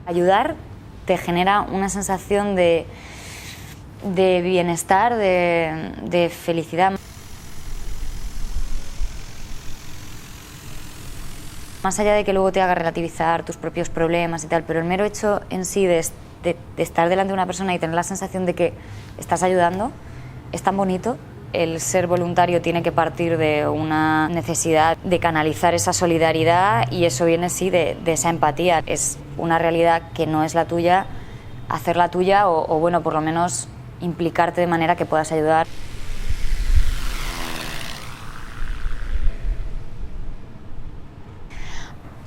Ayudar te genera una sensación de bienestar, de felicidad. Más allá de que luego te haga relativizar tus propios problemas y tal, pero el mero hecho en sí de estar delante de una persona y tener la sensación de que estás ayudando es tan bonito. El ser voluntario tiene que partir de una necesidad de canalizar esa solidaridad y eso viene sí de esa empatía. Es una realidad que no es la tuya, hacerla tuya o bueno, por lo menos implicarte de manera que puedas ayudar.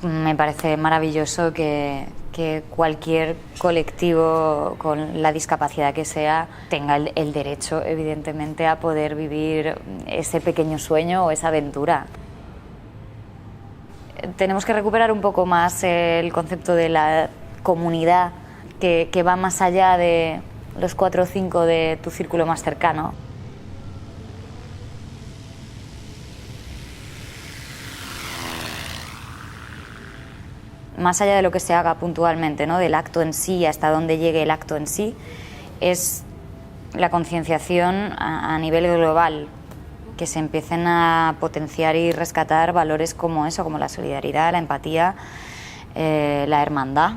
Me parece maravilloso que cualquier colectivo con la discapacidad que sea tenga el derecho, evidentemente, a poder vivir ese pequeño sueño o esa aventura. Tenemos que recuperar un poco más el concepto de la comunidad que va más allá de los 4 o 5 de tu círculo más cercano. Más allá de lo que se haga puntualmente, ¿no? Del acto en sí, hasta dónde llegue el acto en sí, es la concienciación a nivel global, que se empiecen a potenciar y rescatar valores como eso, como la solidaridad, la empatía, la hermandad.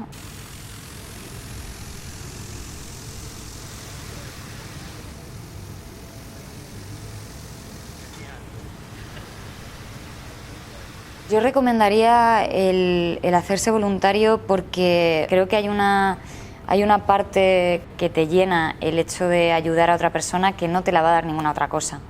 Yo recomendaría el hacerse voluntario porque creo que hay una parte que te llena el hecho de ayudar a otra persona que no te la va a dar ninguna otra cosa.